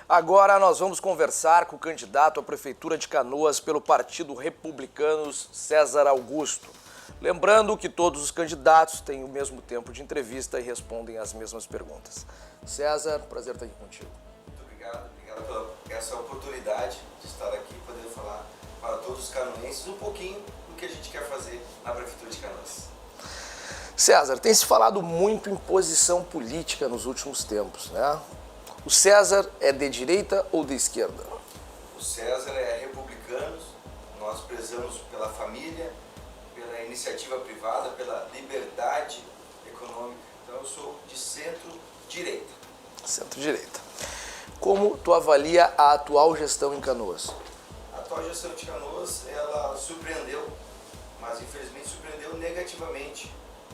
Agora nós vamos conversar com o candidato à Prefeitura de Canoas pelo Partido Republicanos, César Augusto. Lembrando que todos os candidatos têm o mesmo tempo de entrevista e respondem as mesmas perguntas. César, prazer estar aqui contigo. Muito obrigado por essa oportunidade de estar aqui, poder falar para todos os canoenses um pouquinho do que a gente quer fazer na Prefeitura de Canoas. César, tem se falado muito em posição política nos últimos tempos, né? O César é de direita ou de esquerda? O César é republicano, nós prezamos pela família, pela iniciativa privada, pela liberdade econômica. Então eu sou de centro-direita. Centro-direita. Como tu avalia a atual gestão em Canoas? A atual gestão de Canoas, ela surpreendeu, mas infelizmente surpreendeu negativamente.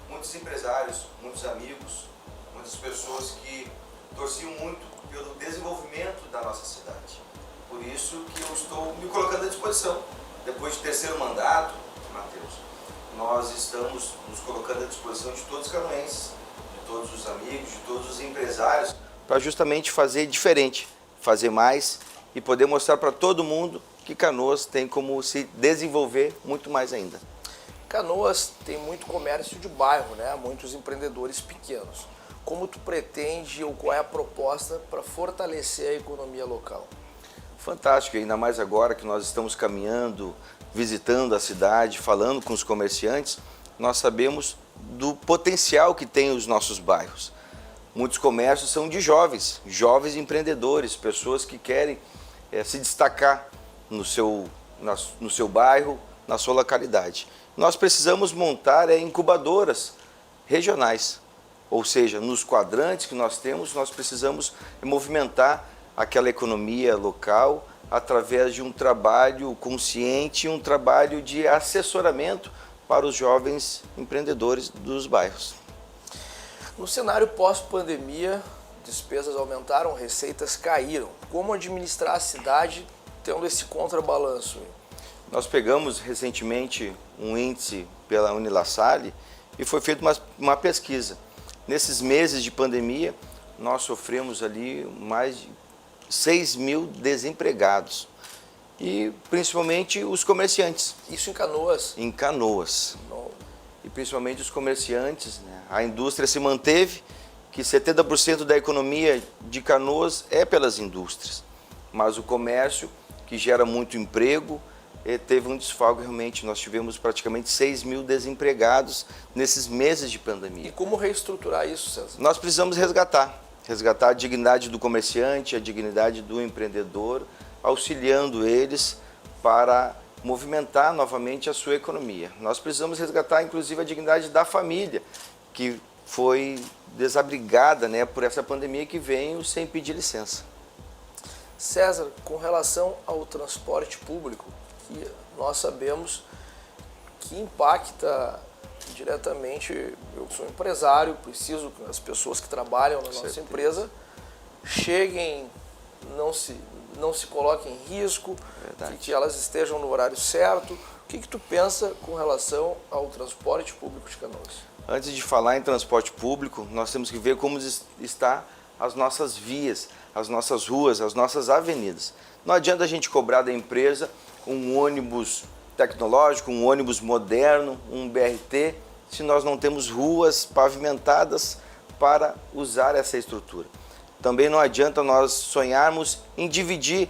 Muitos empresários, muitos amigos, muitas pessoas que torciam muito pelo desenvolvimento da nossa cidade. Por isso que eu estou me colocando à disposição. Depois de terceiro mandato, Matheus, nós estamos nos colocando à disposição de todos os canoenses, de todos os amigos, de todos os empresários, para justamente fazer diferente, fazer mais e poder mostrar para todo mundo que Canoas tem como se desenvolver muito mais ainda. Canoas tem muito comércio de bairro, né? Muitos empreendedores pequenos. Como tu pretende ou qual é a proposta para fortalecer a economia local? Fantástico, ainda mais agora que nós estamos caminhando, visitando a cidade, falando com os comerciantes, nós sabemos do potencial que tem os nossos bairros. Muitos comércios são de jovens empreendedores, pessoas que querem se destacar no seu bairro, na sua localidade. Nós precisamos montar incubadoras regionais, ou seja, nos quadrantes que nós temos, nós precisamos movimentar aquela economia local através de um trabalho consciente, um trabalho de assessoramento para os jovens empreendedores dos bairros. No cenário pós-pandemia, despesas aumentaram, receitas caíram. Como administrar a cidade tendo esse contrabalanço? Nós pegamos recentemente um índice pela Unilassalle e foi feita uma pesquisa. Nesses meses de pandemia, nós sofremos ali mais de 6 mil desempregados e principalmente os comerciantes. Isso em Canoas? Em Canoas. E principalmente os comerciantes, né? A indústria se manteve, que 70% da economia de Canoas é pelas indústrias, mas o comércio, que gera muito emprego, teve um desfalque realmente. Nós tivemos praticamente 6 mil desempregados nesses meses de pandemia. E como reestruturar isso, César? Nós precisamos resgatar a dignidade do comerciante, a dignidade do empreendedor, auxiliando eles para movimentar novamente a sua economia. Nós precisamos resgatar, inclusive, a dignidade da família, que foi desabrigada, né, por essa pandemia que veio sem pedir licença. César, com relação ao transporte público, que nós sabemos que impacta diretamente, eu sou empresário, preciso que as pessoas que trabalham na nossa empresa cheguem, não se coloquem em risco, que elas estejam no horário certo. O que tu pensa com relação ao transporte público de Canoas? Antes de falar em transporte público, nós temos que ver como está as nossas vias, as nossas ruas, as nossas avenidas. Não adianta a gente cobrar da empresa um ônibus tecnológico, um ônibus moderno, um BRT, se nós não temos ruas pavimentadas para usar essa estrutura. Também não adianta nós sonharmos em dividir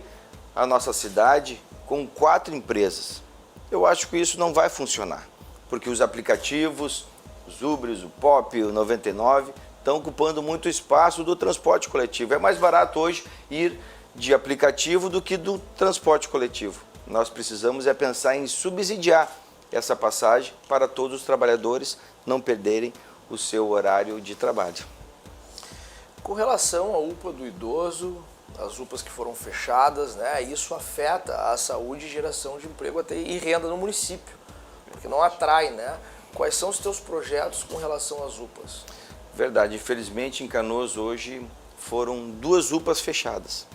a nossa cidade com 4 empresas. Eu acho que isso não vai funcionar, porque os aplicativos, os Ubers, o Pop, o 99, estão ocupando muito espaço do transporte coletivo. É mais barato hoje ir de aplicativo do que do transporte coletivo. Nós precisamos pensar em subsidiar essa passagem para todos os trabalhadores não perderem o seu horário de trabalho. Com relação à UPA do idoso, as UPAs que foram fechadas, né, isso afeta a saúde e geração de emprego e renda no município, porque não atrai, né? Quais são os teus projetos com relação às UPAs? Verdade, infelizmente em Canoas hoje foram 2 UPAs fechadas,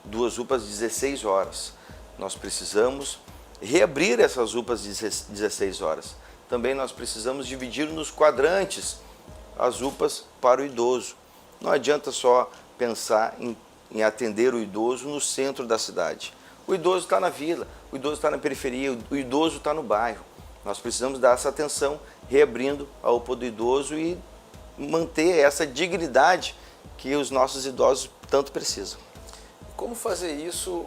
2 UPAs de 16 horas. Nós precisamos reabrir essas UPAs de 16 horas. Também nós precisamos dividir nos quadrantes as UPAs para o idoso. Não adianta só pensar em em atender o idoso no centro da cidade. O idoso está na vila, o idoso está na periferia, o idoso está no bairro. Nós precisamos dar essa atenção, reabrindo a UPA do idoso e manter essa dignidade que os nossos idosos tanto precisam. Como fazer isso?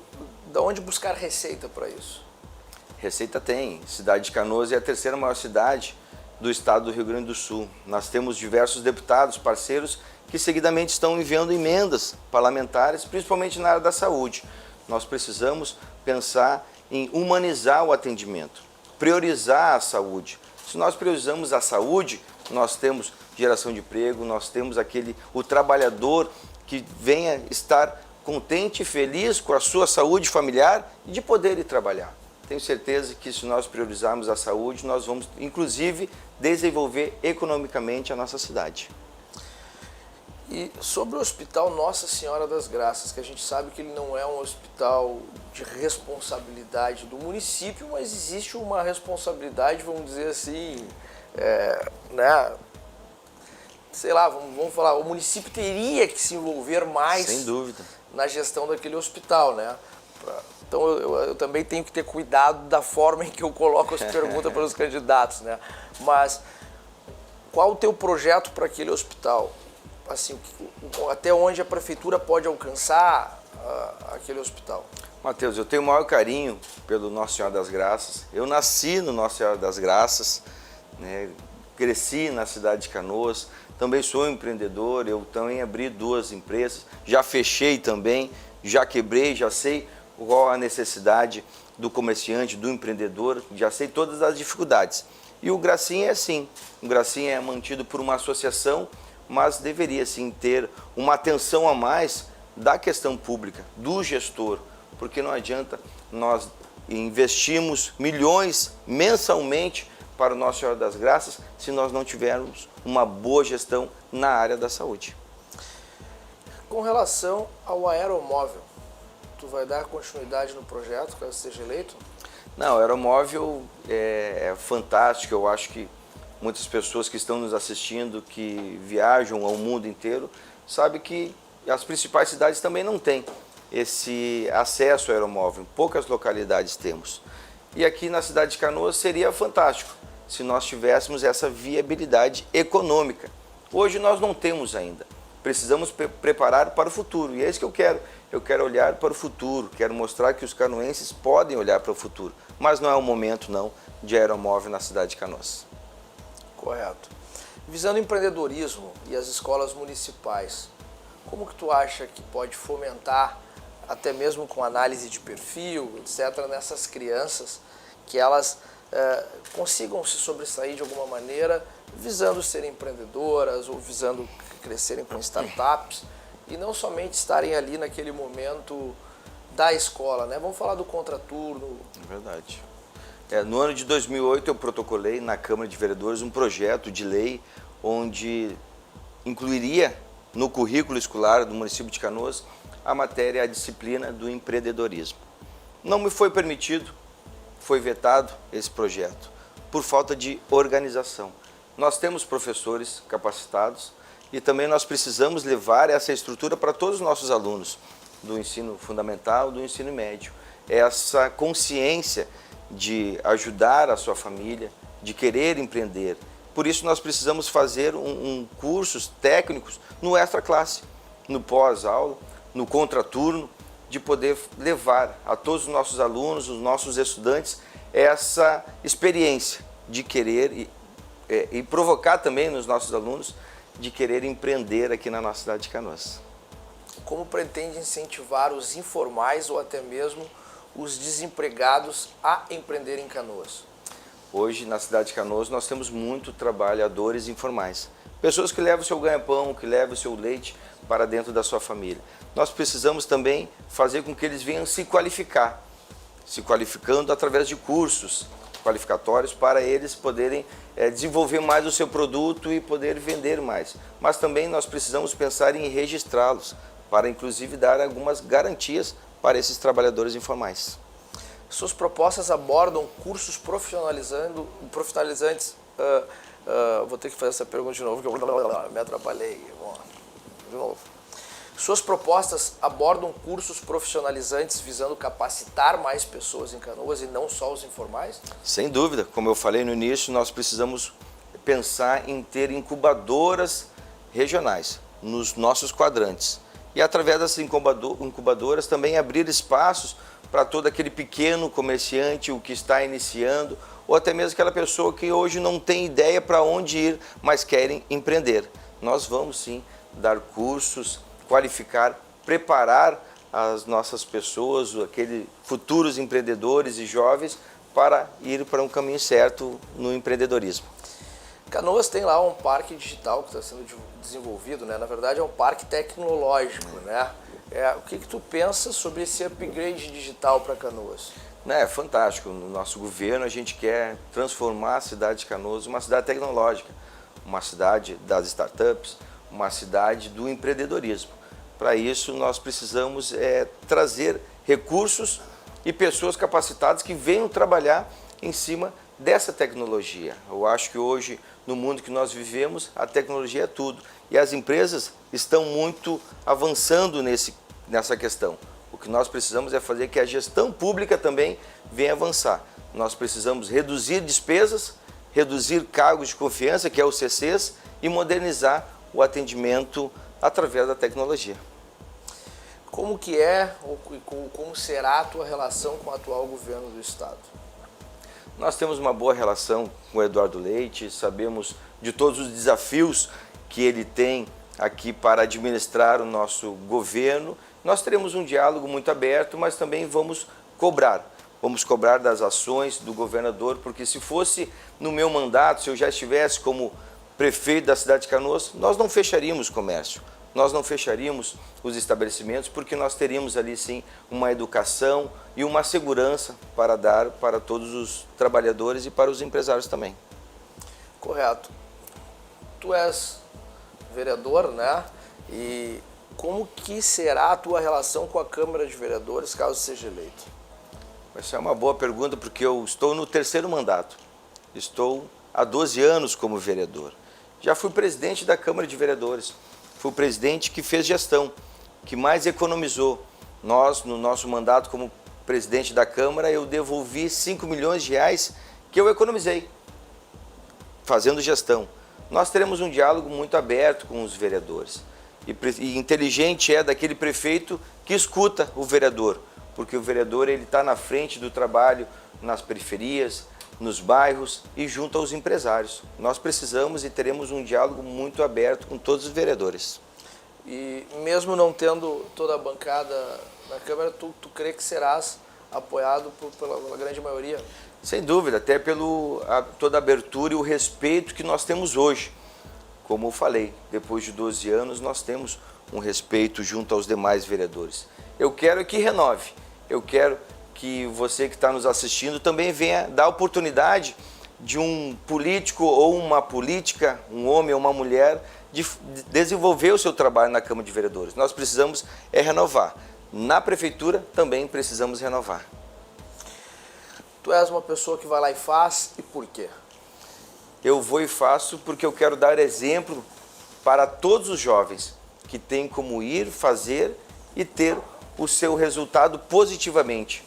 Da onde buscar receita para isso? Receita tem. Cidade de Canoas é a terceira maior cidade do estado do Rio Grande do Sul. Nós temos diversos deputados, parceiros, que seguidamente estão enviando emendas parlamentares, principalmente na área da saúde. Nós precisamos pensar em humanizar o atendimento, priorizar a saúde. Se nós priorizamos a saúde, nós temos geração de emprego, nós temos o trabalhador que venha estar contente e feliz com a sua saúde familiar e de poder ir trabalhar. Tenho certeza que se nós priorizarmos a saúde, nós vamos, inclusive, desenvolver economicamente a nossa cidade. E sobre o Hospital Nossa Senhora das Graças, que a gente sabe que ele não é um hospital de responsabilidade do município, mas existe uma responsabilidade, vamos dizer assim, né? Sei lá, vamos falar, o município teria que se envolver mais, sem dúvida, na gestão daquele hospital, né? Então eu também tenho que ter cuidado da forma em que eu coloco as perguntas para os candidatos, né? Mas qual o teu projeto para aquele hospital? Assim, até onde a prefeitura pode alcançar aquele hospital? Matheus, eu tenho o maior carinho pelo Nossa Senhora das Graças. Eu nasci no Nossa Senhora das Graças, né? Cresci na cidade de Canoas, também sou empreendedor, eu também abri 2 empresas, já fechei também, já quebrei, já sei qual a necessidade do comerciante, do empreendedor, já sei todas as dificuldades. E o Gracinha é assim, o Gracinha é mantido por uma associação, mas deveria sim ter uma atenção a mais da questão pública, do gestor, porque não adianta nós investirmos milhões mensalmente para o Nossa Senhora das Graças se nós não tivermos uma boa gestão na área da saúde. Com relação ao aeromóvel, tu vai dar continuidade no projeto caso seja eleito? Não, o aeromóvel é fantástico, eu acho que muitas pessoas que estão nos assistindo, que viajam ao mundo inteiro, sabem que as principais cidades também não têm esse acesso ao aeromóvel, poucas localidades temos. E aqui na cidade de Canoas seria fantástico se nós tivéssemos essa viabilidade econômica. Hoje nós não temos ainda, precisamos preparar para o futuro e é isso que eu quero. Eu quero olhar para o futuro, quero mostrar que os canoenses podem olhar para o futuro, mas não é o momento não de aeromóvel na cidade de Canoas. Correto. Visando o empreendedorismo e as escolas municipais, como que tu acha que pode fomentar, até mesmo com análise de perfil, etc., nessas crianças, que elas consigam se sobressair de alguma maneira, visando serem empreendedoras ou visando crescerem com startups, e não somente estarem ali naquele momento da escola, né? Vamos falar do contraturno. É verdade. No ano de 2008 eu protocolei na Câmara de Vereadores um projeto de lei onde incluiria no currículo escolar do município de Canoas a matéria, a disciplina do empreendedorismo. Não me foi permitido, foi vetado esse projeto por falta de organização. Nós temos professores capacitados e também nós precisamos levar essa estrutura para todos os nossos alunos do ensino fundamental, do ensino médio. Essa consciência de ajudar a sua família, de querer empreender. Por isso nós precisamos fazer cursos técnicos no extra classe, no pós-aula, no contraturno, de poder levar a todos os nossos alunos, os nossos estudantes, essa experiência de querer e provocar também nos nossos alunos de querer empreender aqui na nossa cidade de Canoas. Como pretende incentivar os informais ou até mesmo os desempregados a empreender em Canoas? Hoje, na cidade de Canoas, nós temos muitos trabalhadores informais. Pessoas que levam o seu ganha-pão, que levam o seu leite para dentro da sua família. Nós precisamos também fazer com que eles venham se qualificar, se qualificando através de cursos qualificatórios para eles poderem desenvolver mais o seu produto e poder vender mais. Mas também nós precisamos pensar em registrá-los, para inclusive dar algumas garantias para esses trabalhadores informais. Suas propostas abordam cursos profissionalizantes. Vou ter que fazer essa pergunta de novo, que eu me atrapalhei. Bom, de novo. Suas propostas abordam cursos profissionalizantes visando capacitar mais pessoas em Canoas e não só os informais? Sem dúvida, como eu falei no início, nós precisamos pensar em ter incubadoras regionais nos nossos quadrantes. E através dessas incubadoras também abrir espaços para todo aquele pequeno comerciante, o que está iniciando, ou até mesmo aquela pessoa que hoje não tem ideia para onde ir, mas querem empreender. Nós vamos sim dar cursos, qualificar, preparar as nossas pessoas, aqueles futuros empreendedores e jovens para ir para um caminho certo no empreendedorismo. Canoas tem lá um parque digital que está sendo desenvolvido, né? Na verdade é um parque tecnológico, né? O que tu pensa sobre esse upgrade digital para Canoas? É fantástico. No nosso governo a gente quer transformar a cidade de Canoas uma cidade tecnológica, uma cidade das startups, uma cidade do empreendedorismo. Para isso nós precisamos trazer recursos e pessoas capacitadas que venham trabalhar em cima dessa tecnologia. Eu acho que hoje, no mundo que nós vivemos, a tecnologia é tudo. E as empresas estão muito avançando nessa questão. O que nós precisamos é fazer que a gestão pública também venha avançar. Nós precisamos reduzir despesas, reduzir cargos de confiança, que é o CCs, e modernizar o atendimento através da tecnologia. Como que é ou como será a tua relação com o atual governo do Estado? Nós temos uma boa relação com o Eduardo Leite, sabemos de todos os desafios que ele tem aqui para administrar o nosso governo. Nós teremos um diálogo muito aberto, mas também vamos cobrar das ações do governador, porque se fosse no meu mandato, se eu já estivesse como prefeito da cidade de Canoas, nós não fecharíamos comércio, nós não fecharíamos os estabelecimentos, porque nós teríamos ali sim uma educação e uma segurança para dar para todos os trabalhadores e para os empresários também. Correto. Tu és vereador, né? E como que será a tua relação com a Câmara de Vereadores caso seja eleito? Essa é uma boa pergunta, porque eu estou no terceiro mandato. Estou há 12 anos como vereador. Já fui presidente da Câmara de Vereadores. Fui o presidente que fez gestão, que mais economizou. Nós, no nosso mandato como presidente da Câmara, eu devolvi 5 milhões de reais que eu economizei, fazendo gestão. Nós teremos um diálogo muito aberto com os vereadores. E inteligente é daquele prefeito que escuta o vereador, porque o vereador ele está na frente do trabalho nas periferias, nos bairros e junto aos empresários. Nós precisamos e teremos um diálogo muito aberto com todos os vereadores. E mesmo não tendo toda a bancada na Câmara, tu crê que serás apoiado pela grande maioria? Sem dúvida, até toda a abertura e o respeito que nós temos hoje. Como eu falei, depois de 12 anos nós temos um respeito junto aos demais vereadores. Eu quero que renove, eu quero que você que está nos assistindo também venha dar oportunidade de um político ou uma política, um homem ou uma mulher, de desenvolver o seu trabalho na Câmara de Vereadores. Nós precisamos renovar. Na Prefeitura também precisamos renovar. Tu és uma pessoa que vai lá e faz, e por quê? Eu vou e faço porque eu quero dar exemplo para todos os jovens que têm como ir, fazer e ter o seu resultado positivamente.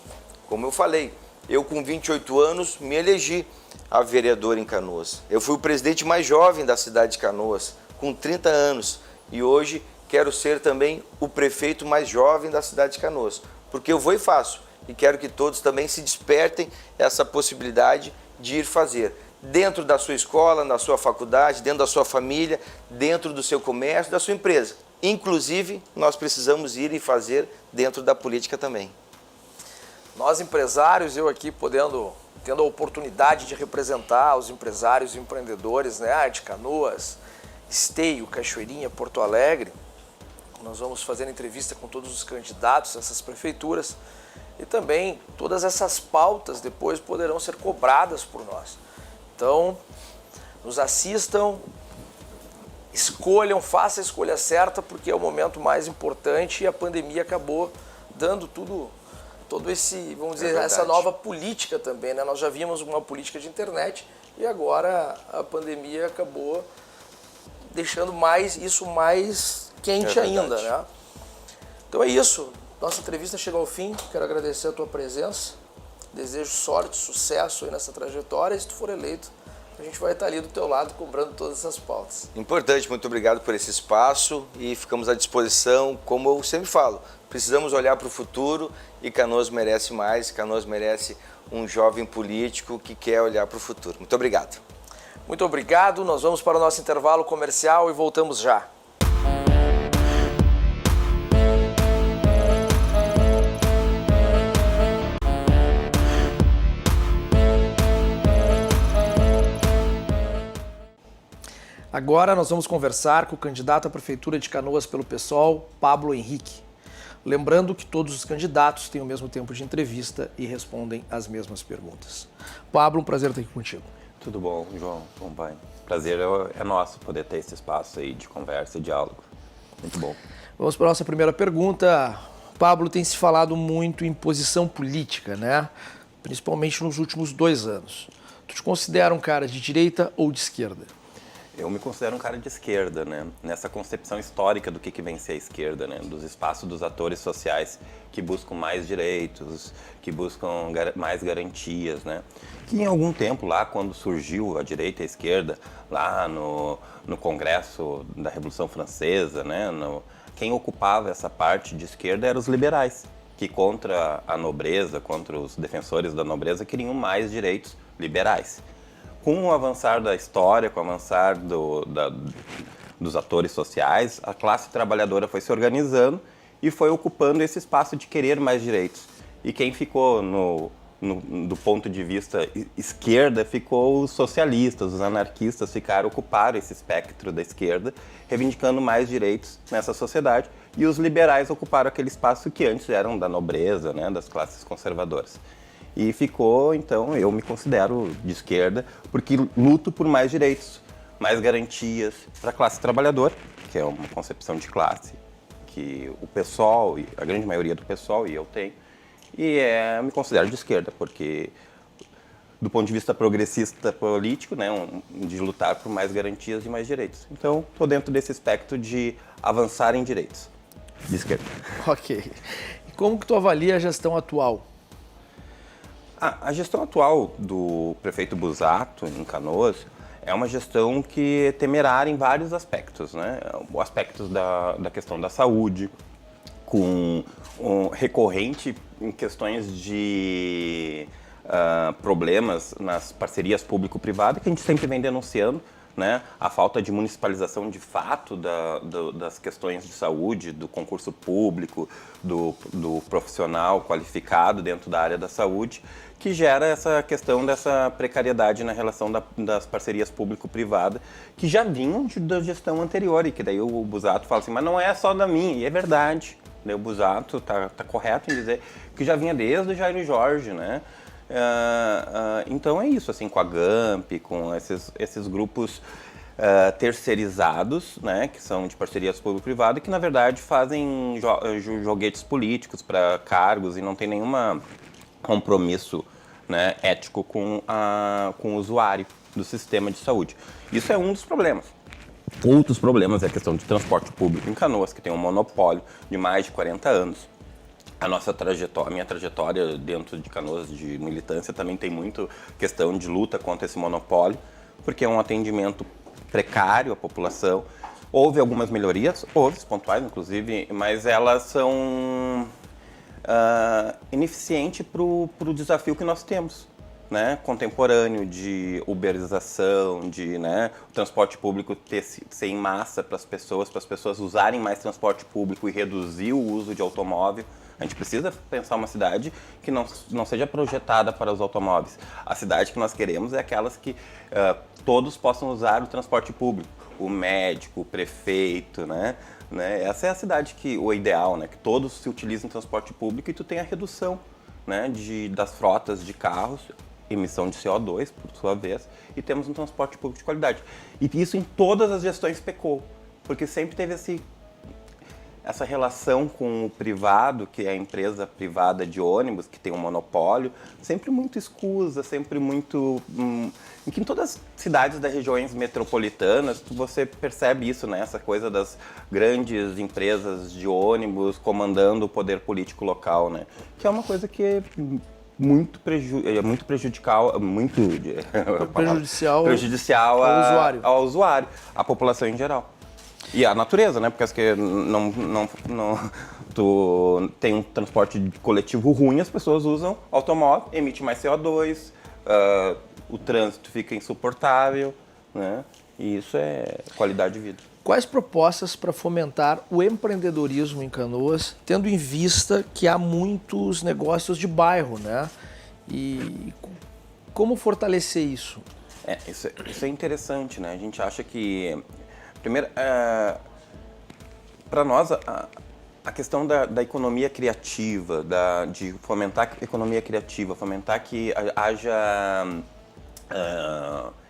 Como eu falei, eu com 28 anos me elegi a vereador em Canoas. Eu fui o presidente mais jovem da cidade de Canoas, com 30 anos. E hoje quero ser também o prefeito mais jovem da cidade de Canoas. Porque eu vou e faço. E quero que todos também se despertem essa possibilidade de ir fazer. Dentro da sua escola, na sua faculdade, dentro da sua família, dentro do seu comércio, da sua empresa. Inclusive, nós precisamos ir e fazer dentro da política também. Nós empresários, eu aqui tendo a oportunidade de representar os empresários e empreendedores, né, de Canoas, Esteio, Cachoeirinha, Porto Alegre, nós vamos fazer entrevista com todos os candidatos a essas prefeituras e também todas essas pautas depois poderão ser cobradas por nós. Então, nos assistam, escolham, façam a escolha certa, porque é o momento mais importante e a pandemia acabou dando todo esse, vamos dizer, essa nova política também, né? Nós já vimos uma política de internet e agora a pandemia acabou deixando isso mais quente ainda, né? Então é isso. Nossa entrevista chega ao fim. Quero agradecer a tua presença. Desejo sorte, sucesso aí nessa trajetória. E se tu for eleito, a gente vai estar ali do teu lado cobrando todas essas pautas. Importante, muito obrigado por esse espaço e ficamos à disposição. Como eu sempre falo, precisamos olhar para o futuro e Canoas merece mais. Canoas merece um jovem político que quer olhar para o futuro. Muito obrigado. Muito obrigado. Nós vamos para o nosso intervalo comercial e voltamos já. Agora nós vamos conversar com o candidato à Prefeitura de Canoas pelo PSOL, Pablo Henrique. Lembrando que todos os candidatos têm o mesmo tempo de entrevista e respondem as mesmas perguntas. Pablo, um prazer estar aqui contigo. Tudo bom, João? Bom, pai. Prazer é nosso poder ter esse espaço aí de conversa e diálogo. Muito bom. Vamos para a nossa primeira pergunta. Pablo, tem se falado muito em posição política, né? Principalmente nos últimos 2 anos. Tu te considera um cara de direita ou de esquerda? Eu me considero um cara de esquerda, né? Nessa concepção histórica do que vem ser a esquerda, né? Dos espaços dos atores sociais que buscam mais direitos, que buscam mais garantias, né? Que em algum tempo lá, quando surgiu a direita e a esquerda, lá no Congresso da Revolução Francesa, né? Quem ocupava essa parte de esquerda eram os liberais, que contra a nobreza, contra os defensores da nobreza, queriam mais direitos liberais. Com o avançar da história, com o avançar dos atores sociais, a classe trabalhadora foi se organizando e foi ocupando esse espaço de querer mais direitos. E quem ficou do ponto de vista esquerda ficou os socialistas, os anarquistas ocuparam esse espectro da esquerda, reivindicando mais direitos nessa sociedade, e os liberais ocuparam aquele espaço que antes eram da nobreza, né, das classes conservadoras. E ficou, então, eu me considero de esquerda, porque luto por mais direitos, mais garantias para a classe trabalhadora, que é uma concepção de classe que o PSOL, a grande maioria do PSOL e eu tenho, e me considero de esquerda, porque do ponto de vista progressista político, né, de lutar por mais garantias e mais direitos. Então, estou dentro desse aspecto de avançar em direitos, de esquerda. Ok. E como que tu avalia a gestão atual? A gestão atual do prefeito Busato, em Canoas, é uma gestão que é temerária em vários aspectos, né? Aspectos da questão da saúde, com recorrente em questões de problemas nas parcerias público-privadas, que a gente sempre vem denunciando, né? A falta de municipalização de fato das questões de saúde, do concurso público, do profissional qualificado dentro da área da saúde, que gera essa questão dessa precariedade na relação das parcerias público-privadas, que já vinham da gestão anterior, e que daí o Busato fala assim, mas não é só da minha, e é verdade. Daí o Busato tá correto em dizer que já vinha desde o Jair Jorge, né? Então é isso, assim, com a GAMP, com esses grupos terceirizados, né, que são de parcerias público-privada, que na verdade fazem joguetes políticos para cargos e não tem nenhum compromisso, né, ético com o usuário do sistema de saúde. Isso é um dos problemas. Outros problemas é a questão de transporte público em Canoas, que tem um monopólio de mais de 40 anos. A minha trajetória dentro de Canoas de militância também tem muito questão de luta contra esse monopólio, porque é um atendimento precário à população. Houve algumas melhorias, houve pontuais inclusive, mas elas são ineficientes para o desafio que nós temos, né, contemporâneo de uberização, de, né, o transporte público ser em massa para as pessoas usarem mais transporte público e reduzir o uso de automóvel. A gente precisa pensar uma cidade que não seja projetada para os automóveis. A cidade que nós queremos é aquelas que todos possam usar o transporte público. O médico, o prefeito, né? Essa é a cidade o ideal, né? Que todos se utilizem transporte público e tu tem a redução, né, das frotas de carros, emissão de CO2, por sua vez, e temos um transporte público de qualidade. E isso em todas as gestões pecou, porque sempre teve essa relação com o privado, que é a empresa privada de ônibus, que tem um monopólio, sempre muito escusa, sempre muito... em todas as cidades das regiões metropolitanas, você percebe isso, né? Essa coisa das grandes empresas de ônibus comandando o poder político local, né? Que é uma coisa que é muito prejudicial, prejudicial ao usuário, à população em geral. E a natureza, né? Porque acho que tu tem um transporte coletivo ruim, as pessoas usam automóvel, emite mais CO2, o trânsito fica insuportável, né? E isso é qualidade de vida. Quais propostas para fomentar o empreendedorismo em Canoas, tendo em vista que há muitos negócios de bairro, né? E como fortalecer isso? Isso é interessante, né? A gente acha que... Primeiro, para nós, a questão da economia criativa, de fomentar a economia criativa, fomentar que haja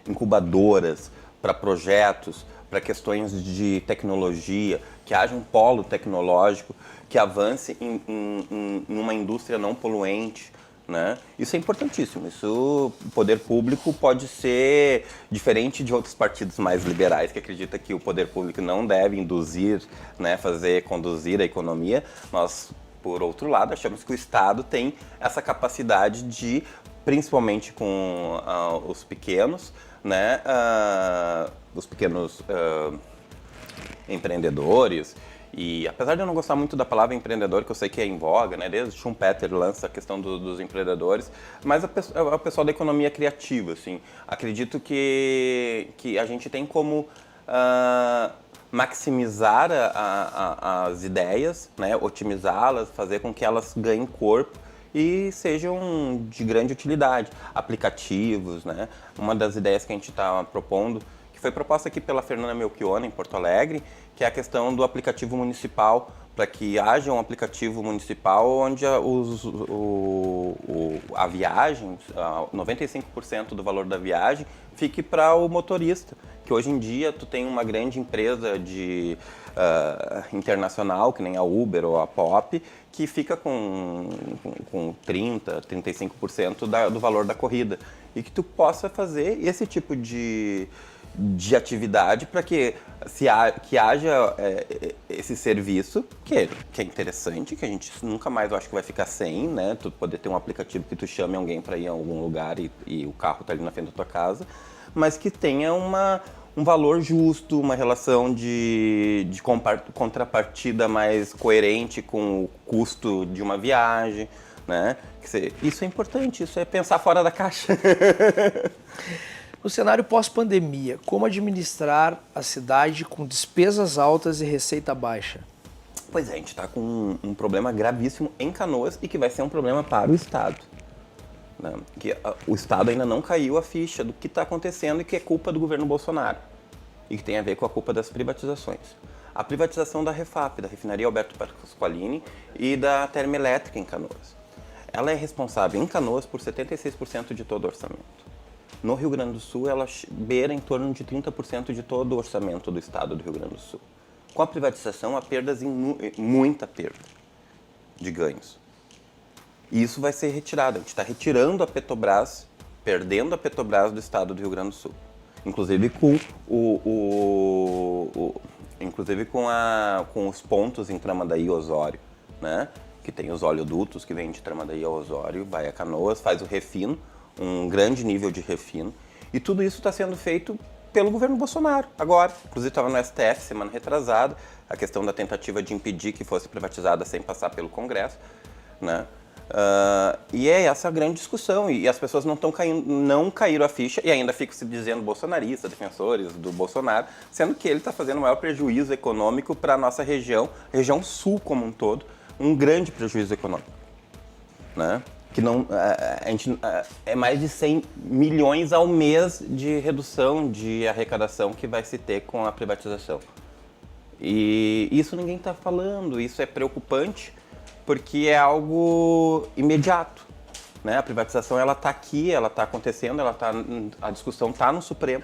incubadoras para projetos, para questões de tecnologia, que haja um polo tecnológico que avance em uma indústria não poluente, né? Isso é importantíssimo. Isso, o poder público pode ser diferente de outros partidos mais liberais que acreditam que o poder público não deve induzir, né, conduzir a economia. Nós, por outro lado, achamos que o Estado tem essa capacidade de, principalmente com os pequenos, né, os pequenos empreendedores. E apesar de eu não gostar muito da palavra empreendedor, que eu sei que é em voga, né? Desde o Schumpeter lança a questão dos empreendedores, mas o pessoal da economia criativa, assim. Acredito que a gente tem como maximizar as ideias, né? Otimizá-las, fazer com que elas ganhem corpo e sejam de grande utilidade. Aplicativos, né? Uma das ideias que a gente está propondo, que foi proposta aqui pela Fernanda Melchiona, em Porto Alegre, que é a questão do aplicativo municipal, para que haja um aplicativo municipal onde a viagem, 95% do valor da viagem, fique para o motorista. Que hoje em dia tu tem uma grande empresa internacional, que nem a Uber ou a Pop, que fica com 30%, 35% do valor da corrida. E que tu possa fazer esse tipo de atividade para que haja esse serviço, que é interessante, que a gente nunca mais, eu acho que vai ficar sem, né? Tu poder ter um aplicativo que tu chame alguém para ir a algum lugar e o carro tá ali na frente da tua casa, mas que tenha um valor justo, uma relação de contrapartida mais coerente com o custo de uma viagem, né? Isso é importante, isso é pensar fora da caixa. No cenário pós-pandemia, como administrar a cidade com despesas altas e receita baixa? Pois é, a gente está com um problema gravíssimo em Canoas e que vai ser um problema para o Estado. Né? Que o Estado ainda não caiu a ficha do que está acontecendo e que é culpa do governo Bolsonaro. E que tem a ver com a culpa das privatizações. A privatização da Refap, da refinaria Alberto Pasqualini, e da termoelétrica em Canoas. Ela é responsável em Canoas por 76% de todo o orçamento. No Rio Grande do Sul, ela beira em torno de 30% de todo o orçamento do estado do Rio Grande do Sul. Com a privatização, há perdas muita perda de ganhos. E isso vai ser retirado. A gente está retirando a Petrobras, perdendo a Petrobras do estado do Rio Grande do Sul. Inclusive com os pontos em Tramandaí e Osório, né? Que tem os oleodutos que vêm de Tramandaí a Osório, vai a Canoas, faz o refino, um grande nível de refino, e tudo isso está sendo feito pelo governo Bolsonaro, agora. Inclusive estava no STF semana retrasada, a questão da tentativa de impedir que fosse privatizada sem passar pelo Congresso, né? E é essa a grande discussão, e as pessoas não caíram a ficha, e ainda ficam se dizendo bolsonaristas, defensores do Bolsonaro, sendo que ele está fazendo o maior prejuízo econômico para a nossa região sul como um todo, um grande prejuízo econômico, né? Que é mais de 100 milhões ao mês de redução de arrecadação que vai se ter com a privatização. E isso ninguém está falando, isso é preocupante, porque é algo imediato, né? A privatização ela está aqui, ela está acontecendo, a discussão está no Supremo.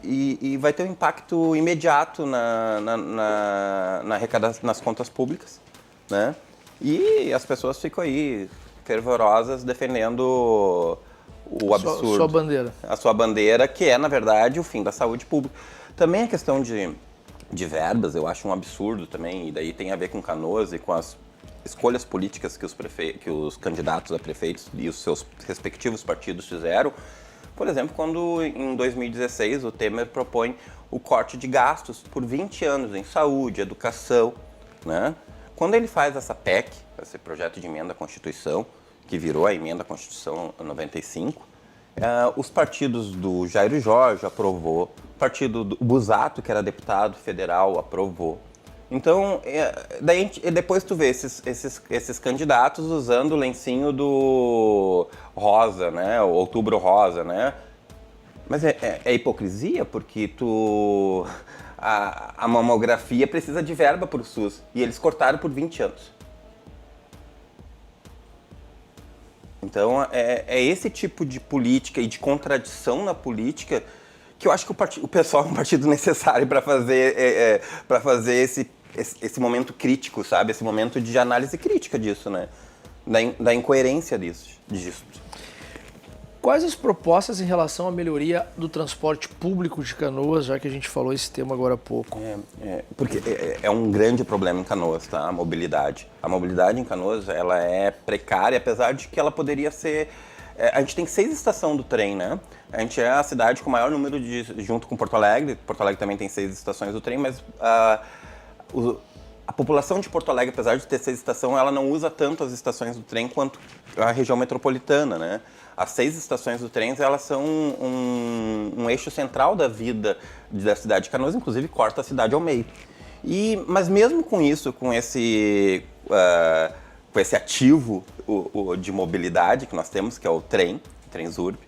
e vai ter um impacto imediato na arrecadação, nas contas públicas, né? E as pessoas ficam aí fervorosas defendendo o absurdo. Sua bandeira. A sua bandeira, que é, na verdade, o fim da saúde pública. Também a questão de verbas, eu acho um absurdo também, e daí tem a ver com Canoas e com as escolhas políticas que os candidatos a prefeitos e os seus respectivos partidos fizeram. Por exemplo, quando em 2016 o Temer propõe o corte de gastos por 20 anos em saúde, educação, né? Quando ele faz essa PEC, esse projeto de emenda à Constituição, que virou a emenda à Constituição 95, os partidos do Jair Jorge aprovou, o partido do Busato, que era deputado federal, aprovou. Então, depois tu vê esses candidatos usando o lencinho do rosa, né? O Outubro Rosa, né? Mas é hipocrisia, porque a mamografia precisa de verba para o SUS e eles cortaram por 20 anos. Então, é esse tipo de política e de contradição na política que eu acho que o pessoal é um partido necessário para fazer esse momento crítico, sabe? Esse momento de análise crítica disso, né? Da incoerência disso. Quais as propostas em relação à melhoria do transporte público de Canoas, já que a gente falou esse tema agora há pouco? Porque é um grande problema em Canoas, tá? A mobilidade. A mobilidade em Canoas, ela é precária, apesar de que ela poderia ser... a gente tem 6 estações do trem, né? A gente é a cidade com o maior número junto com Porto Alegre. Porto Alegre também tem 6 estações do trem, mas a população de Porto Alegre, apesar de ter 6 estações, ela não usa tanto as estações do trem quanto a região metropolitana, né? As 6 estações do trem, elas são um eixo central da vida da cidade de Canoas, inclusive corta a cidade ao meio. Mas mesmo com isso, com esse ativo de mobilidade que nós temos, que é o Transurb,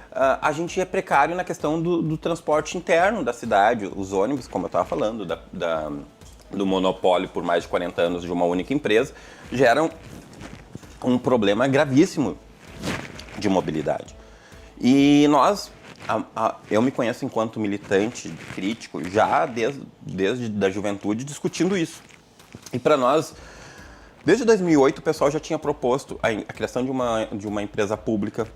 a gente é precário na questão do transporte interno da cidade. Os ônibus, como eu estava falando, do monopólio por mais de 40 anos de uma única empresa, geram um problema gravíssimo de mobilidade. E eu me conheço enquanto militante crítico já desde da juventude discutindo isso. E para nós, desde 2008, o pessoal já tinha proposto a criação de uma empresa pública,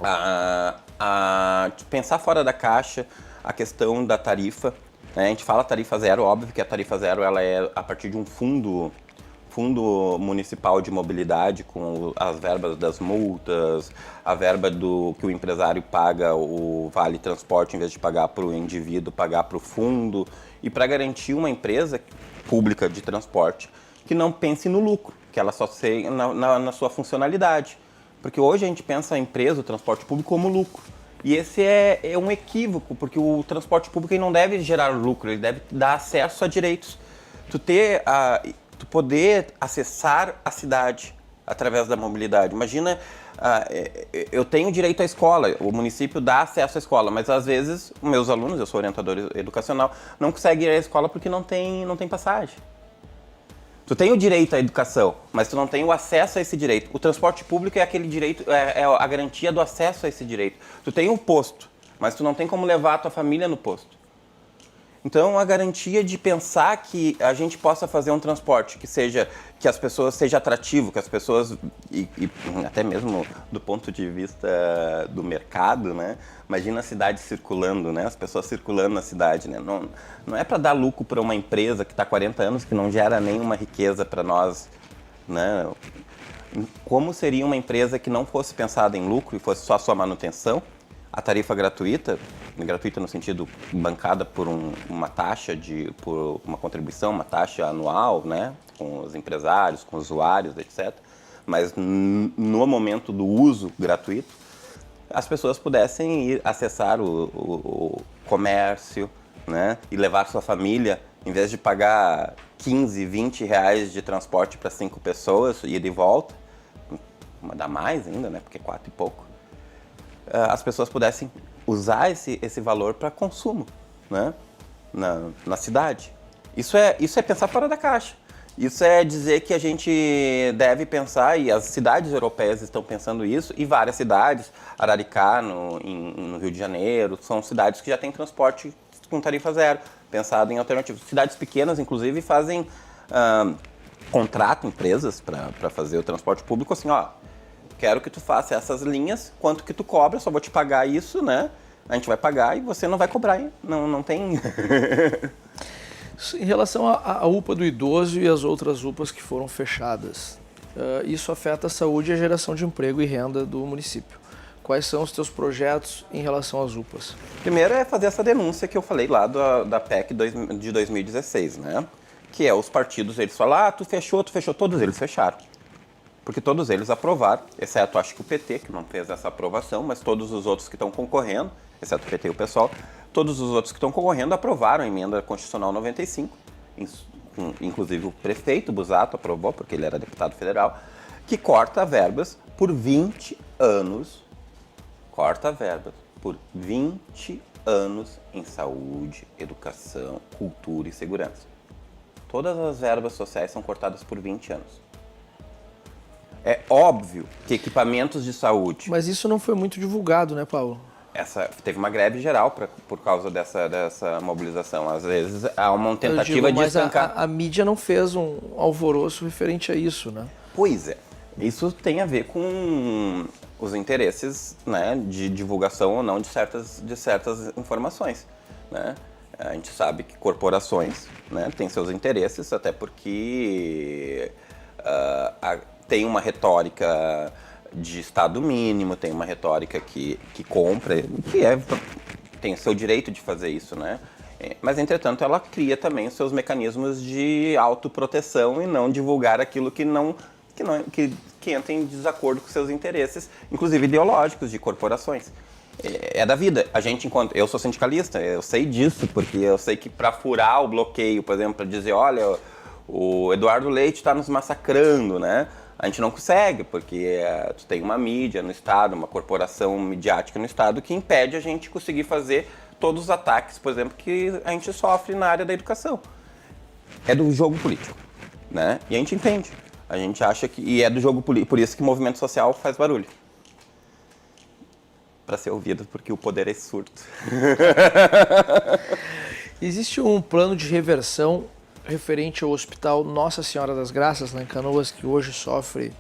a pensar fora da caixa a questão da tarifa. A gente fala tarifa zero, óbvio que a tarifa zero ela é a partir de um fundo municipal de mobilidade, com as verbas das multas, a verba que o empresário paga o vale transporte, em vez de pagar para o indivíduo, pagar para o fundo, e para garantir uma empresa pública de transporte que não pense no lucro, que ela só seja na sua funcionalidade. Porque hoje a gente pensa a empresa, o transporte público, como lucro. E esse é um equívoco, porque o transporte público ele não deve gerar lucro, ele deve dar acesso a direitos. Tu poder acessar a cidade através da mobilidade. Imagina, eu tenho direito à escola, o município dá acesso à escola, mas às vezes meus alunos, eu sou orientador educacional, não conseguem ir à escola porque não tem passagem. Tu tem o direito à educação, mas tu não tem o acesso a esse direito. O transporte público é aquele direito, é a garantia do acesso a esse direito. Tu tem um posto, mas tu não tem como levar a tua família no posto. Então, a garantia de pensar que a gente possa fazer um transporte que as pessoas seja atrativo, que as pessoas, e até mesmo do ponto de vista do mercado, né? Imagina a cidade circulando, né? As pessoas circulando na cidade, né? Não é para dar lucro para uma empresa que está há 40 anos, que não gera nenhuma riqueza para nós, né? Como seria uma empresa que não fosse pensada em lucro e fosse só a sua manutenção? A tarifa gratuita no sentido bancada por uma taxa, por uma contribuição, uma taxa anual, né, com os empresários, com os usuários, etc. Mas no momento do uso gratuito, as pessoas pudessem ir acessar o comércio, né, e levar sua família, em vez de pagar 15, 20 reais de transporte para 5 pessoas, ir e volta, dá mais ainda, né, porque é 4 e pouco. As pessoas pudessem usar esse valor para consumo, né, na cidade. Isso é pensar fora da caixa. Isso é dizer que a gente deve pensar, e as cidades europeias estão pensando isso, e várias cidades, Araricá, no Rio de Janeiro, são cidades que já têm transporte com tarifa zero, pensado em alternativas. Cidades pequenas, inclusive, fazem, contratam empresas para fazer o transporte público, assim, ó, quero que tu faça essas linhas, quanto que tu cobra, só vou te pagar isso, né? A gente vai pagar e você não vai cobrar, hein? Não tem... Em relação à UPA do idoso e as outras UPAs que foram fechadas, isso afeta a saúde e a geração de emprego e renda do município. Quais são os teus projetos em relação às UPAs? Primeiro é fazer essa denúncia que eu falei lá da PEC de 2016, né? Que é os partidos, eles falam, tu fechou, todos eles fecharam. Porque todos eles aprovaram, exceto acho que o PT, que não fez essa aprovação, mas todos os outros que estão concorrendo, exceto o PT e o PSOL, todos os outros que estão concorrendo aprovaram a emenda constitucional 95, inclusive o prefeito Busato aprovou, porque ele era deputado federal, que corta verbas por 20 anos, em saúde, educação, cultura e segurança. Todas as verbas sociais são cortadas por 20 anos. É óbvio que equipamentos de saúde... Mas isso não foi muito divulgado, né, Paulo? Teve uma greve geral por causa dessa mobilização. Às vezes há uma tentativa de estancar. A mídia não fez um alvoroço referente a isso, né? Pois é. Isso tem a ver com os interesses, né, de divulgação ou não de certas informações, né? A gente sabe que corporações, né, têm seus interesses, até porque tem uma retórica de Estado mínimo, tem uma retórica que compra, tem o seu direito de fazer isso, né? Mas, entretanto, ela cria também os seus mecanismos de autoproteção e não divulgar aquilo que entra em desacordo com seus interesses, inclusive ideológicos de corporações. É da vida. Eu sou sindicalista, eu sei disso, porque eu sei que para furar o bloqueio, por exemplo, para dizer, olha, o Eduardo Leite está nos massacrando, né? A gente não consegue, porque tu tem uma mídia no Estado, uma corporação midiática no Estado que impede a gente conseguir fazer todos os ataques, por exemplo, que a gente sofre na área da educação. É do jogo político, né? E a gente entende. A gente acha que... E é do jogo político, por isso que o movimento social faz barulho. Para ser ouvido, porque o poder é surdo. Existe um plano de reversão referente ao Hospital Nossa Senhora das Graças, lá em Canoas, que hoje sofre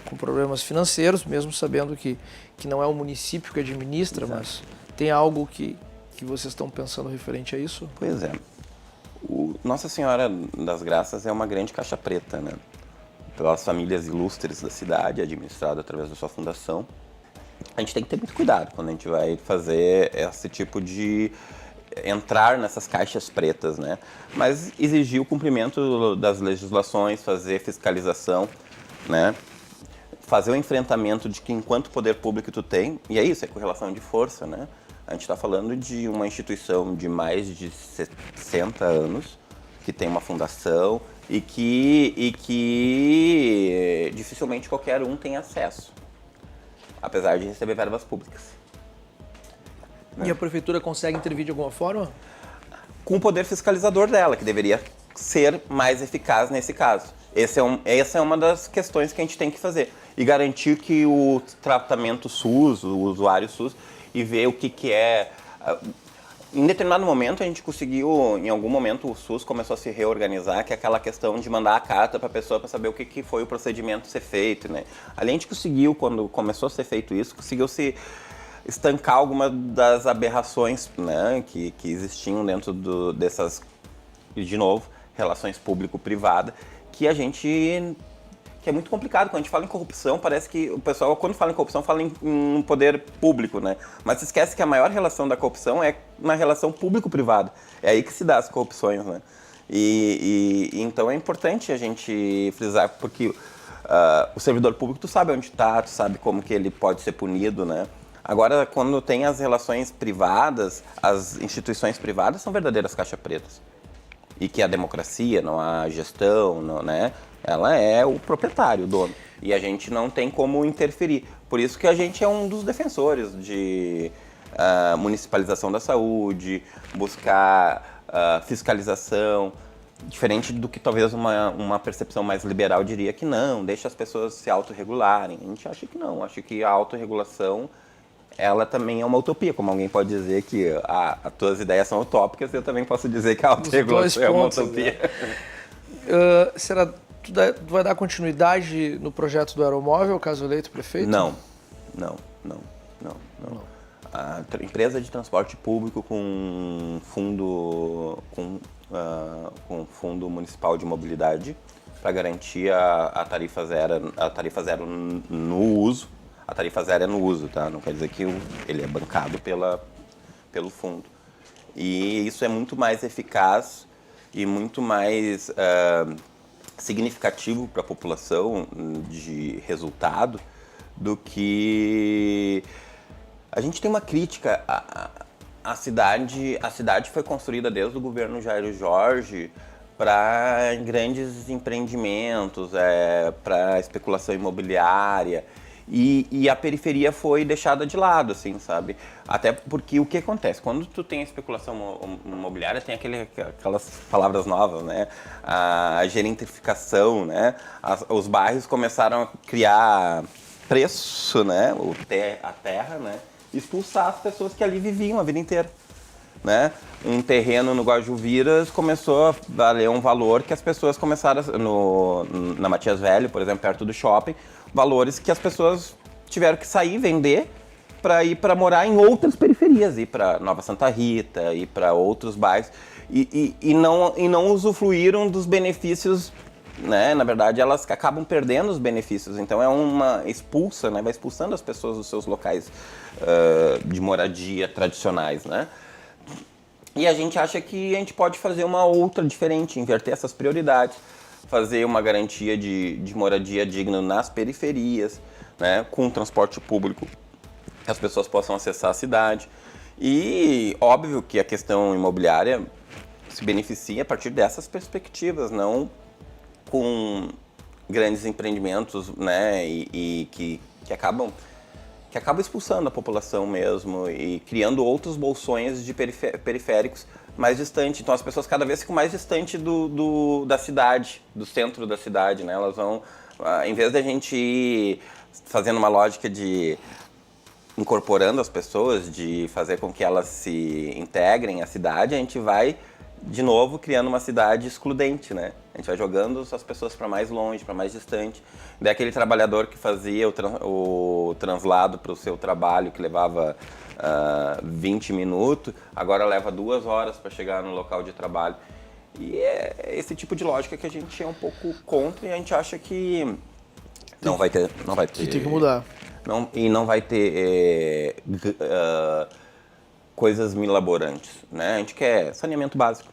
com problemas financeiros, mesmo sabendo que não é o município que administra, exato, mas tem algo que vocês estão pensando referente a isso? Pois é. O Nossa Senhora das Graças é uma grande caixa preta, né? Pelas famílias ilustres da cidade, administrada através da sua fundação. A gente tem que ter muito cuidado quando a gente vai fazer esse tipo de... entrar nessas caixas pretas, né? Mas exigir o cumprimento das legislações, fazer fiscalização, né? Fazer o enfrentamento de que enquanto poder público tu tem, e é isso, é correlação de força, né? A gente está falando de uma instituição de mais de 60 anos, que tem uma fundação e que dificilmente qualquer um tem acesso, apesar de receber verbas públicas. E a prefeitura consegue intervir de alguma forma? Com o poder fiscalizador dela, que deveria ser mais eficaz nesse caso. Essa é uma das questões que a gente tem que fazer. E garantir que o tratamento SUS, o usuário SUS, e ver o que é... Em determinado momento a gente conseguiu, em algum momento o SUS começou a se reorganizar, que é aquela questão de mandar a carta para a pessoa para saber o que foi o procedimento ser feito, né? Ali a gente conseguiu, quando começou a ser feito isso, conseguiu se estancar algumas das aberrações, né, que existiam dentro dessas, de novo, relações público-privada, que é muito complicado. Quando a gente fala em corrupção, parece que o pessoal, quando fala em corrupção, fala em poder público, né? Mas se esquece que a maior relação da corrupção é na relação público-privada. É aí que se dá as corrupções, né? E então é importante a gente frisar, porque o servidor público, tu sabe onde está, tu sabe como que ele pode ser punido, né? Agora, quando tem as relações privadas, as instituições privadas são verdadeiras caixas pretas. E que a democracia, não a gestão, não, né? Ela é o proprietário, o dono. E a gente não tem como interferir. Por isso que a gente é um dos defensores de municipalização da saúde, buscar fiscalização, Diferente do que talvez uma percepção mais liberal diria que não, deixa as pessoas se autorregularem. A gente acha que não, acho que a autorregulação, ela também é uma utopia, como alguém pode dizer que as tuas ideias são utópicas, eu também posso dizer que a autorregulação é uma utopia. Né? Será tu vai dar continuidade no projeto do aeromóvel, caso eleito prefeito? Não. A empresa de transporte público com fundo municipal de mobilidade para garantir a tarifa zero no uso. A tarifa zero é no uso, tá? Não quer dizer que ele é bancado pelo fundo. E isso é muito mais eficaz e muito mais significativo para a população de resultado do que... A gente tem uma crítica, a cidade foi construída desde o governo Jair Jorge para grandes empreendimentos, para especulação imobiliária, e a periferia foi deixada de lado, assim, sabe? Até porque o que acontece? Quando tu tem a especulação imobiliária, tem aquelas palavras novas, né? A gentrificação, né? Os bairros começaram a criar preço, né? A terra, né? Expulsar as pessoas que ali viviam a vida inteira, né? Um terreno no Guajuviras começou a valer um valor que as pessoas começaram, na Matias Velho, por exemplo, perto do shopping, valores que as pessoas tiveram que sair, vender, para ir para morar em outras periferias, ir para Nova Santa Rita, ir para outros bairros, e não usufruíram dos benefícios, né? Na verdade, elas acabam perdendo os benefícios, então é uma expulsa, né? Vai expulsando as pessoas dos seus locais de moradia tradicionais, né? E a gente acha que a gente pode fazer uma outra diferente, inverter essas prioridades, fazer uma garantia de moradia digna nas periferias, né? Com transporte público, que as pessoas possam acessar a cidade. E óbvio que a questão imobiliária se beneficia a partir dessas perspectivas, não com grandes empreendimentos, né, e que acabam expulsando a população mesmo e criando outros bolsões de periféricos mais distantes. Então as pessoas cada vez ficam mais distantes da cidade, do centro da cidade, né? Elas vão, em vez da gente ir fazendo uma lógica de incorporando as pessoas, de fazer com que elas se integrem à cidade, a gente vai de novo criando uma cidade excludente, né? A gente vai jogando as pessoas para mais longe, para mais distante. Daí aquele trabalhador que fazia o translado para o seu trabalho, que levava 20 minutos, agora leva 2 horas para chegar no local de trabalho. E é esse tipo de lógica que a gente é um pouco contra, e a gente acha que não vai ter. Que tem que mudar. Não vai ter coisas milaborantes, né? A gente quer saneamento básico,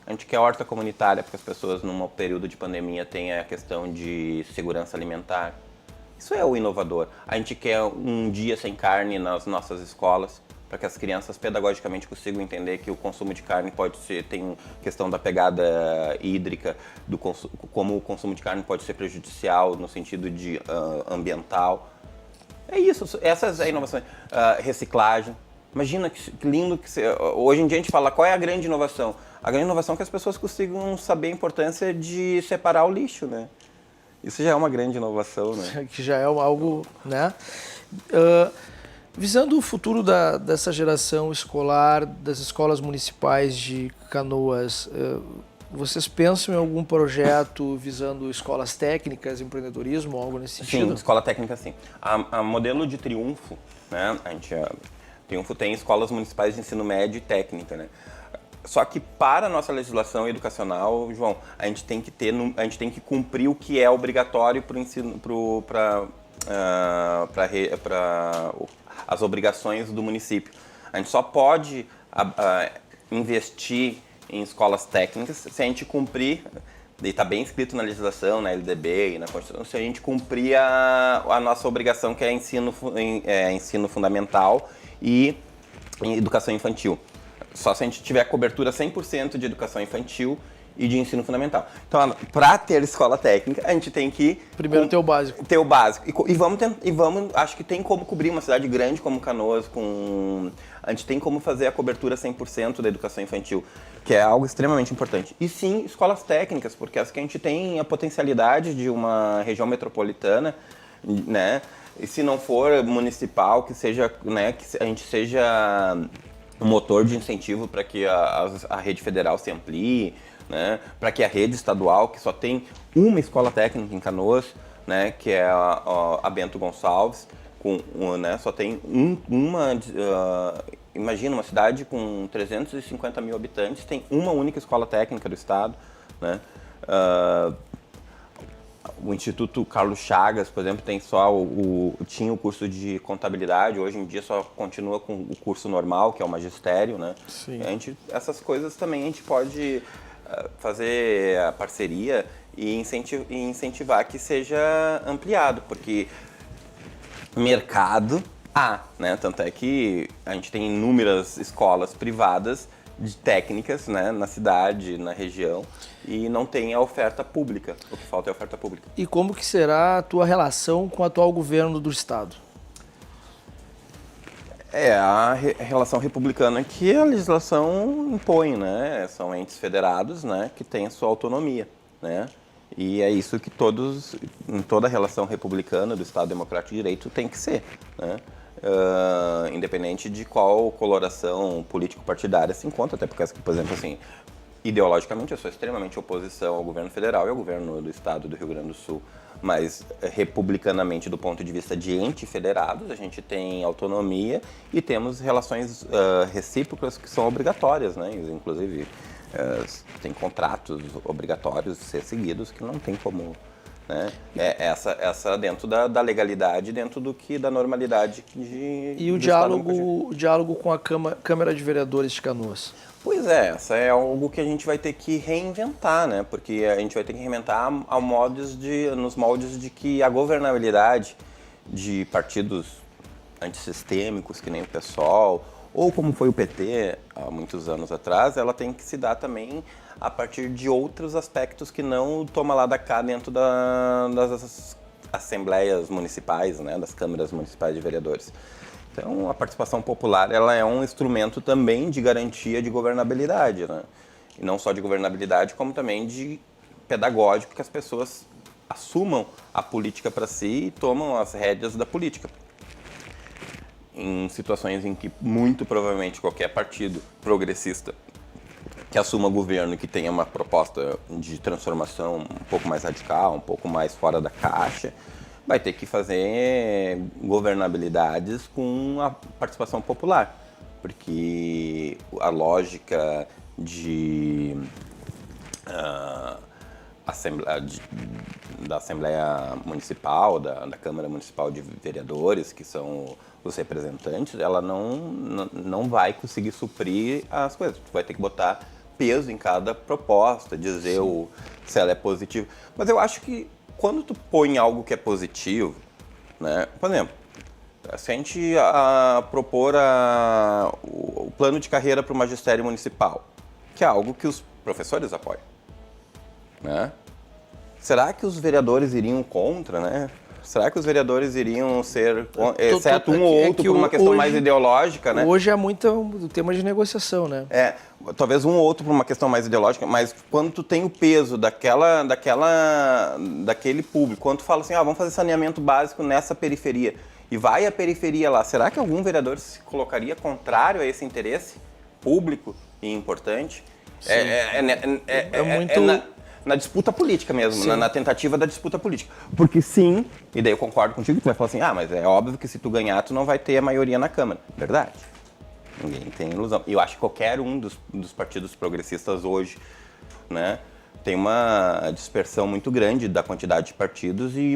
a gente quer horta comunitária, porque as pessoas num período de pandemia têm a questão de segurança alimentar. Isso é o inovador. A gente quer um dia sem carne nas nossas escolas, para que as crianças pedagogicamente consigam entender que o consumo de carne tem questão da pegada hídrica, como o consumo de carne pode ser prejudicial no sentido de ambiental. É isso, essas é a inovação. Reciclagem. Imagina que lindo que hoje em dia a gente fala qual é a grande inovação. A grande inovação é que as pessoas consigam saber a importância de separar o lixo, né? Isso já é uma grande inovação, né? Que já é algo, né? Visando o futuro dessa geração escolar, das escolas municipais de Canoas, vocês pensam em algum projeto visando escolas técnicas, empreendedorismo, algo nesse sentido? Sim, escola técnica sim. A modelo de Triunfo, né? Triunfo tem escolas municipais de ensino médio e técnica, né? Só que para a nossa legislação educacional, João, a gente tem que cumprir o que é obrigatório para o ensino, para as obrigações do município. A gente só pode investir em escolas técnicas se a gente cumprir, e está bem escrito na legislação, na LDB e na Constituição, se a gente cumprir a nossa obrigação, que é ensino fundamental e educação infantil. Só se a gente tiver cobertura 100% de educação infantil e de ensino fundamental. Então, para ter escola técnica, a gente tem que... Primeiro ter o básico. Ter o básico. E vamos, acho que tem como cobrir uma cidade grande como Canoas, a gente tem como fazer a cobertura 100% da educação infantil, que é algo extremamente importante. E sim, escolas técnicas, porque as que a gente tem a potencialidade de uma região metropolitana, né? E se não for municipal, que seja, né, que a gente seja um motor de incentivo para que a rede federal se amplie, né, para que a rede estadual, que só tem uma escola técnica em Canoas, né, que é a Bento Gonçalves, né, só tem imagina uma cidade com 350 mil habitantes, tem uma única escola técnica do estado, né. O Instituto Carlos Chagas, por exemplo, tem só tinha o curso de contabilidade, hoje em dia só continua com o curso normal, que é o magistério, né? Sim. Essas coisas também a gente pode fazer a parceria e incentivar que seja ampliado, porque mercado né? Tanto é que a gente tem inúmeras escolas privadas de técnicas, né, na cidade, na região, e não tem a oferta pública. O que falta é a oferta pública. E como que será a tua relação com o atual governo do estado? A relação republicana que a legislação impõe, né? São entes federados, né, que têm a sua autonomia, né? E é isso que em toda relação republicana do Estado Democrático de Direito tem que ser, né? Independente de qual coloração político-partidária se encontra, até porque, por exemplo, assim, ideologicamente eu sou extremamente oposição ao governo federal e ao governo do estado do Rio Grande do Sul, mas republicanamente, do ponto de vista de entes federados, a gente tem autonomia e temos relações recíprocas que são obrigatórias, né? Inclusive, tem contratos obrigatórios de ser seguidos que não tem como... Né? Essa dentro da legalidade, dentro da normalidade E o diálogo com a Câmara de Vereadores de Canoas? Pois é, essa é algo que a gente vai ter que reinventar, né? Porque a gente vai ter que reinventar nos moldes de que a governabilidade de partidos antissistêmicos, que nem o PSOL, ou como foi o PT há muitos anos atrás, ela tem que se dar também a partir de outros aspectos que não toma lá da cá dentro das assembleias municipais, né, das câmaras municipais de vereadores. Então, a participação popular ela é um instrumento também de garantia de governabilidade, né? E não só de governabilidade, como também de pedagógico, que as pessoas assumam a política para si e tomam as rédeas da política. Em situações em que, muito provavelmente, qualquer partido progressista que assuma governo e que tenha uma proposta de transformação um pouco mais radical, um pouco mais fora da caixa, vai ter que fazer governabilidades com a participação popular, porque a lógica da Assembleia Municipal, da Câmara Municipal de Vereadores, que são os representantes, ela não vai conseguir suprir as coisas. Tu vai ter que botar peso em cada proposta, dizer se ela é positiva. Mas eu acho que quando tu põe algo que é positivo, né? Por exemplo, se a gente propor o plano de carreira para o magistério municipal, que é algo que os professores apoiam, né? Será que os vereadores iriam contra, né? Será que os vereadores iriam ser, exceto um ou outro, por uma questão mais ideológica, né? Hoje é muito o tema de negociação, né? Talvez um ou outro por uma questão mais ideológica, mas quando tu tem o peso daquele público, quando tu fala assim, vamos fazer saneamento básico nessa periferia, e vai a periferia lá, será que algum vereador se colocaria contrário a esse interesse público e importante? Na disputa política mesmo, na tentativa da disputa política. Porque sim, e daí eu concordo contigo, tu vai falar assim, mas é óbvio que se tu ganhar, tu não vai ter a maioria na Câmara. Verdade. Ninguém tem ilusão. E eu acho que qualquer um dos partidos progressistas hoje, né, tem uma dispersão muito grande da quantidade de partidos e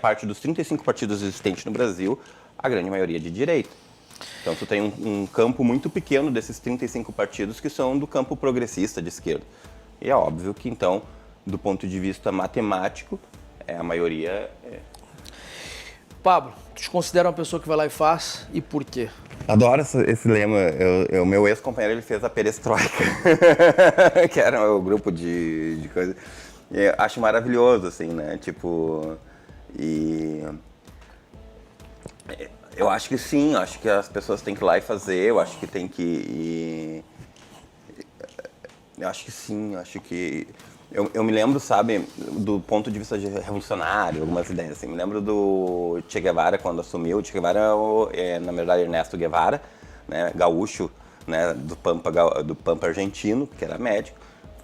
parte dos 35 partidos existentes no Brasil, a grande maioria de direita. Então tu tem um campo muito pequeno desses 35 partidos que são do campo progressista de esquerda. E é óbvio que, então, do ponto de vista matemático, a maioria... Pablo, tu te considera uma pessoa que vai lá e faz, e por quê? Adoro esse lema. O meu ex-companheiro ele fez a perestroika, que era o grupo de coisas. Eu acho maravilhoso, assim, né? Tipo, e eu acho que sim, acho que as pessoas têm que ir lá e fazer, eu acho que tem que ir. Eu acho que sim, acho que... Eu me lembro, sabe, do ponto de vista de revolucionário, algumas ideias, assim. Me lembro do Che Guevara, quando assumiu. O Che Guevara na verdade, Ernesto Guevara, né, gaúcho, né, do Pampa argentino, que era médico.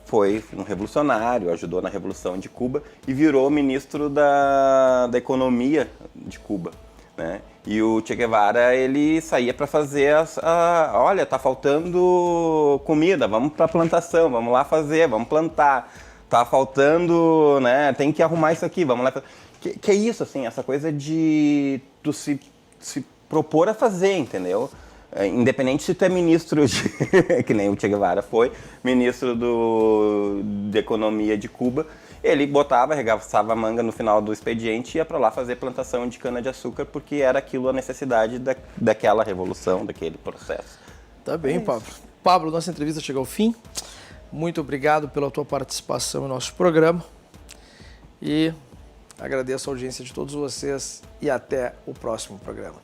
Foi um revolucionário, ajudou na Revolução de Cuba e virou ministro da Economia de Cuba, né? E o Che Guevara, ele saía para fazer olha, tá faltando comida, vamos para a plantação, vamos lá fazer, vamos plantar. Tá faltando, né, tem que arrumar isso aqui, vamos lá. Que é isso, assim, essa coisa de tu se propor a fazer, entendeu? Independente se tu é ministro que nem o Che Guevara foi, ministro da Economia de Cuba, ele botava, arregaçava a manga no final do expediente e ia para lá fazer plantação de cana-de-açúcar, porque era aquilo a necessidade daquela revolução, daquele processo. Tá bem, Pablo. Pablo, nossa entrevista chegou ao fim. Muito obrigado pela tua participação em nosso programa. E agradeço a audiência de todos vocês e até o próximo programa.